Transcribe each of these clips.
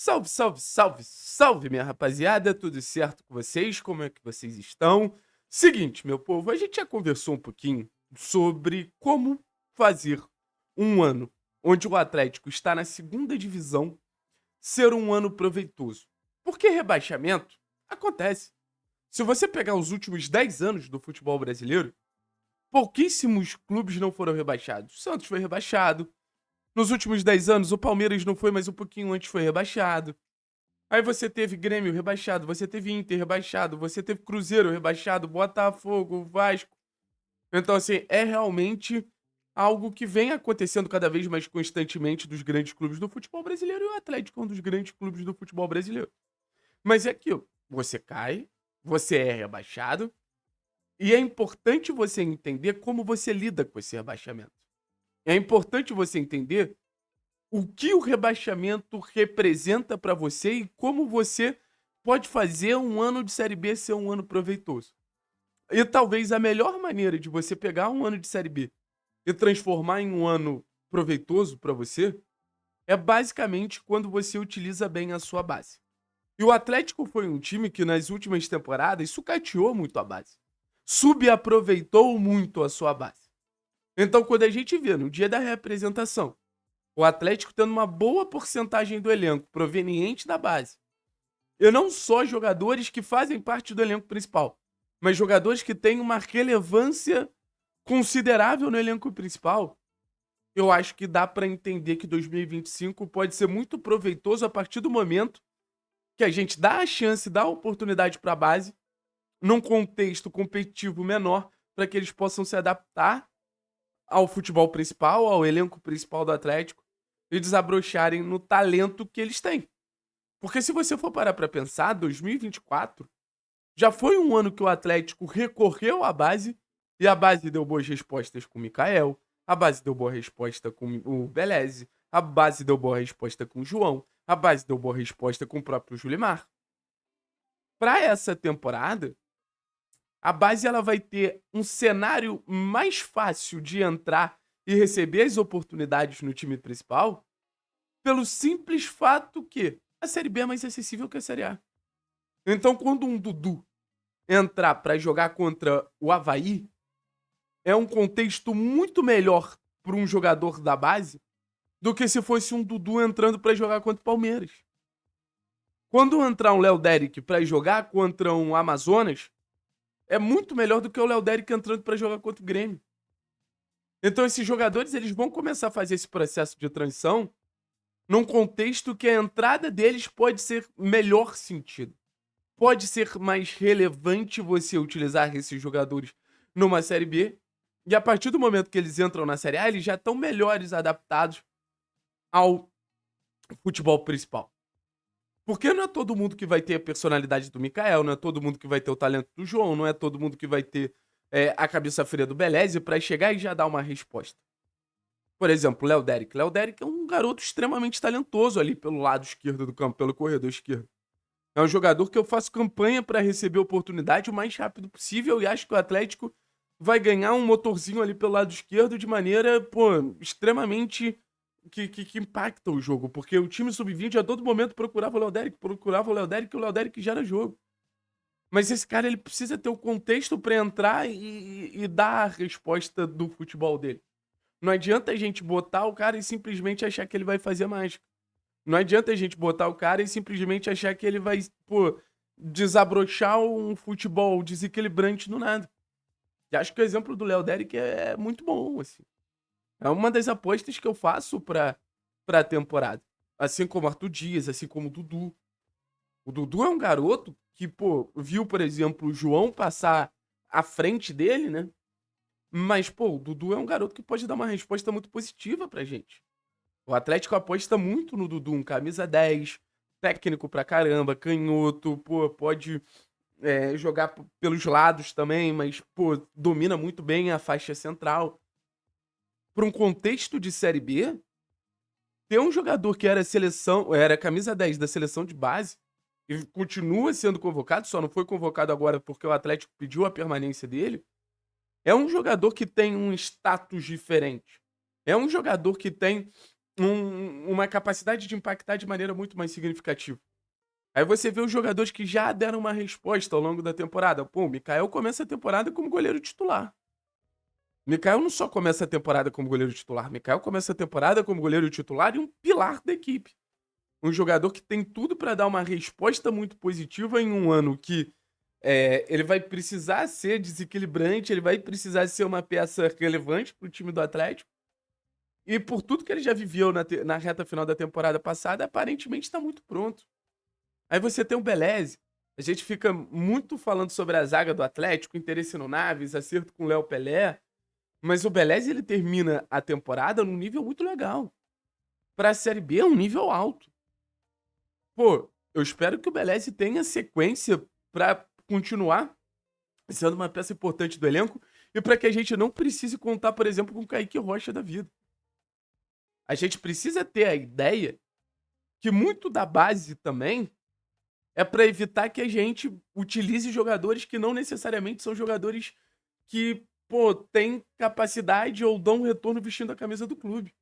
Salve, salve, salve, salve, minha rapaziada, tudo certo com vocês? Como é que vocês estão? Seguinte, meu povo, a gente já conversou um pouquinho sobre como fazer um ano onde o Atlético está na segunda divisão ser um ano proveitoso. Porque rebaixamento acontece. Se você pegar os últimos 10 anos do futebol brasileiro, pouquíssimos clubes não foram rebaixados. O Santos foi rebaixado. Nos últimos 10 anos, o Palmeiras não foi, mas um pouquinho antes foi rebaixado. Aí você teve Grêmio rebaixado, você teve Inter rebaixado, você teve Cruzeiro rebaixado, Botafogo, Vasco. Então, assim, é realmente algo que vem acontecendo cada vez mais constantemente dos grandes clubes do futebol brasileiro e o Atlético é um dos grandes clubes do futebol brasileiro. Mas é aquilo, você cai, você é rebaixado e é importante você entender como você lida com esse rebaixamento. É importante você entender o que o rebaixamento representa para você e como você pode fazer um ano de Série B ser um ano proveitoso. E talvez a melhor maneira de você pegar um ano de Série B e transformar em um ano proveitoso para você é basicamente quando você utiliza bem a sua base. E o Atlético foi um time que nas últimas temporadas sucateou muito a base. Subaproveitou muito a sua base. Então, quando a gente vê no dia da reapresentação o Atlético tendo uma boa porcentagem do elenco proveniente da base. E não só jogadores que fazem parte do elenco principal, mas jogadores que têm uma relevância considerável no elenco principal. Eu acho que dá para entender que 2025 pode ser muito proveitoso a partir do momento que a gente dá a chance, dá a oportunidade para a base, num contexto competitivo menor, para que eles possam se adaptar ao futebol principal, ao elenco principal do Atlético e desabrocharem no talento que eles têm. Porque se você for parar para pensar, 2024 já foi um ano que o Atlético recorreu à base e a base deu boas respostas com o Mikael, a base deu boa resposta com o Beleze, a base deu boa resposta com o João, a base deu boa resposta com o próprio Julimar. Para essa temporada, a base ela vai ter um cenário mais fácil de entrar e receber as oportunidades no time principal pelo simples fato que a Série B é mais acessível que a Série A. Então, quando um Dudu entrar para jogar contra o Avaí, é um contexto muito melhor para um jogador da base do que se fosse um Dudu entrando para jogar contra o Palmeiras. Quando entrar um Léo Derrick para jogar contra um Amazonas, é muito melhor do que o Léo Derrick entrando para jogar contra o Grêmio. Então esses jogadores eles vão começar a fazer esse processo de transição num contexto que a entrada deles pode ser melhor sentido. Pode ser mais relevante você utilizar esses jogadores numa Série B. E a partir do momento que eles entram na Série A, eles já estão melhores adaptados ao futebol principal. Porque não é todo mundo que vai ter a personalidade do Mikael, não é todo mundo que vai ter o talento do João, não é todo mundo que vai ter a cabeça fria do Beleze para chegar e já dar uma resposta. Por exemplo, Léo Derrick. Léo Derrick é um garoto extremamente talentoso ali pelo lado esquerdo do campo, pelo corredor esquerdo. É um jogador que eu faço campanha para receber oportunidade o mais rápido possível e acho que o Atlético vai ganhar um motorzinho ali pelo lado esquerdo de maneira, extremamente que impacta o jogo, porque o time sub-20 a todo momento procurava o Léo Derrick e o Léo Derrick gera jogo. Mas esse cara ele precisa ter o contexto para entrar e dar a resposta do futebol dele. Não adianta a gente botar o cara e simplesmente achar que ele vai fazer mágica. Não adianta a gente botar o cara e simplesmente achar que ele vai, desabrochar um futebol desequilibrante no nada. E acho que o exemplo do Léo Derrick é muito bom, assim. É uma das apostas que eu faço pra temporada. Assim como Arthur Dias, assim como o Dudu. O Dudu é um garoto que, viu, por exemplo, o João passar à frente dele, né? Mas, o Dudu é um garoto que pode dar uma resposta muito positiva pra gente. O Atlético aposta muito no Dudu, um camisa 10, técnico pra caramba, canhoto, pode jogar pelos lados também, mas, domina muito bem a faixa central. Para um contexto de Série B, ter um jogador que era camisa 10 da seleção de base e continua sendo convocado, só não foi convocado agora porque o Atlético pediu a permanência dele, é um jogador que tem um status diferente. É um jogador que tem uma capacidade de impactar de maneira muito mais significativa. Aí você vê os jogadores que já deram uma resposta ao longo da temporada. Pô, o Mikael começa a temporada como goleiro titular. Mikael não só começa a temporada como goleiro titular, Mikael começa a temporada como goleiro titular e um pilar da equipe. Um jogador que tem tudo para dar uma resposta muito positiva em um ano que ele vai precisar ser desequilibrante, ele vai precisar ser uma peça relevante para o time do Atlético. E por tudo que ele já viveu na reta final da temporada passada, aparentemente está muito pronto. Aí você tem o Beleze. A gente fica muito falando sobre a zaga do Atlético, interesse no Naves, acerto com o Léo Pelé. Mas o Beleze, ele termina a temporada num nível muito legal. Para a Série B é um nível alto. Pô, eu espero que o Beleze tenha sequência para continuar sendo uma peça importante do elenco e para que a gente não precise contar, por exemplo, com o Kaique Rocha da vida. A gente precisa ter a ideia que muito da base também é para evitar que a gente utilize jogadores que não necessariamente são jogadores que, pô, têm capacidade ou dão um retorno vestindo a camisa do clube.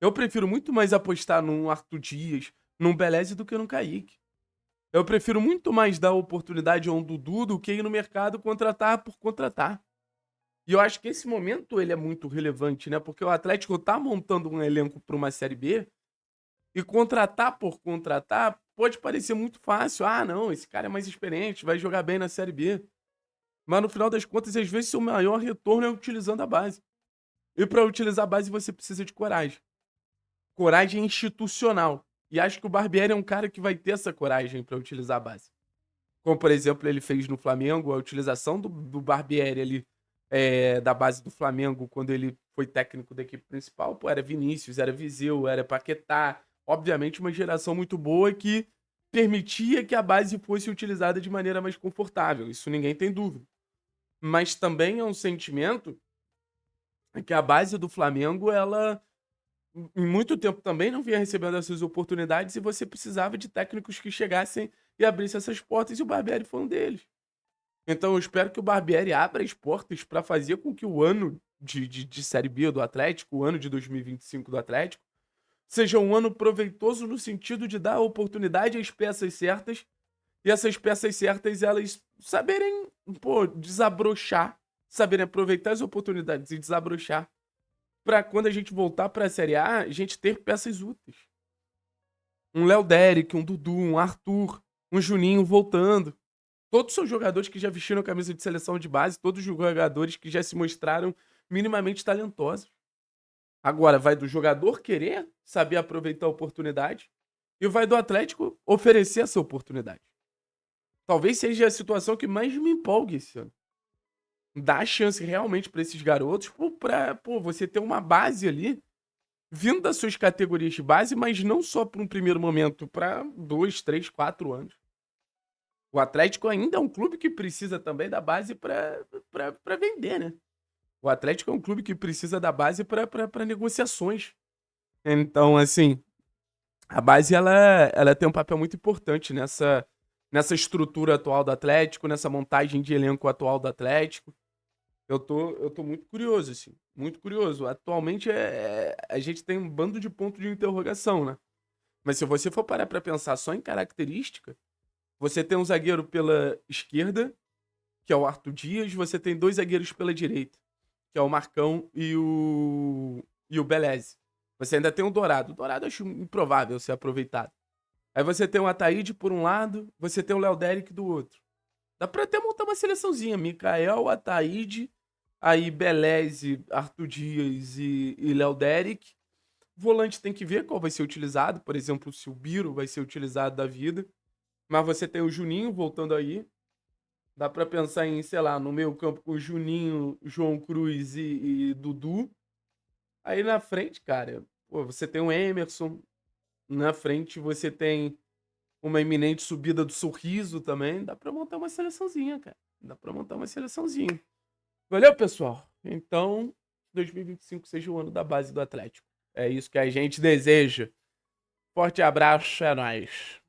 Eu prefiro muito mais apostar num Arthur Dias, num Beleze do que num Kaique. Eu prefiro muito mais dar oportunidade a um Dudu do que ir no mercado contratar por contratar. E eu acho que esse momento ele é muito relevante, né? Porque o Atlético tá montando um elenco para uma Série B e contratar por contratar pode parecer muito fácil. Ah, não, esse cara é mais experiente, vai jogar bem na Série B. Mas no final das contas, às vezes, seu maior retorno é utilizando a base. E para utilizar a base, você precisa de coragem. Coragem institucional. E acho que o Barbieri é um cara que vai ter essa coragem para utilizar a base. Como, por exemplo, ele fez no Flamengo, a utilização do Barbieri ali, da base do Flamengo, quando ele foi técnico da equipe principal. Pô, era Vinícius, era Viseu, era Paquetá. Obviamente, uma geração muito boa que permitia que a base fosse utilizada de maneira mais confortável. Isso ninguém tem dúvida. Mas também é um sentimento que a base do Flamengo, ela em muito tempo também não vinha recebendo essas oportunidades e você precisava de técnicos que chegassem e abrissem essas portas e o Barbieri foi um deles. Então eu espero que o Barbieri abra as portas para fazer com que o ano de Série B do Atlético, o ano de 2025 do Atlético, seja um ano proveitoso no sentido de dar oportunidade às peças certas e essas peças certas elas saberem, pô, desabrochar, saberem aproveitar as oportunidades e desabrochar para quando a gente voltar para a Série A, a gente ter peças úteis. Um Léo Derek, um Dudu, um Arthur, um Juninho voltando. Todos são jogadores que já vestiram a camisa de seleção de base, todos jogadores que já se mostraram minimamente talentosos. Agora, vai do jogador querer saber aproveitar a oportunidade e vai do Atlético oferecer essa oportunidade. Talvez seja a situação que mais me empolgue esse ano. Dar chance realmente para esses garotos, para você ter uma base ali, vindo das suas categorias de base, mas não só para um primeiro momento, para 2, 3, 4 anos. O Atlético ainda é um clube que precisa também da base para vender, né? O Atlético é um clube que precisa da base para negociações. Então, assim, a base ela tem um papel muito importante nessa estrutura atual do Atlético, nessa montagem de elenco atual do Atlético. Eu tô muito curioso, assim, muito curioso. Atualmente a gente tem um bando de ponto de interrogação, né? Mas se você for parar pra pensar só em característica, você tem um zagueiro pela esquerda, que é o Arthur Dias, você tem dois zagueiros pela direita, que é o Marcão e o Beleze. Você ainda tem o Dourado. O Dourado eu acho improvável ser aproveitado. Aí você tem o Ataíde por um lado, você tem o Léo Derek do outro. Dá pra até montar uma seleçãozinha. Mikael, Ataíde, aí Beleze, Arthur Dias e Léo Derek. Volante tem que ver qual vai ser utilizado. Por exemplo, se o Biro vai ser utilizado da vida. Mas você tem o Juninho voltando aí. Dá pra pensar em, sei lá, no meio campo com o Juninho, João Cruz e Dudu. Aí na frente, cara, pô, você tem o Emerson. Na frente você tem uma iminente subida do Sorriso também. Dá pra montar uma seleçãozinha, cara. Dá pra montar uma seleçãozinha. Valeu, pessoal. Então, 2025 seja o ano da base do Atlético. É isso que a gente deseja. Forte abraço, é nóis.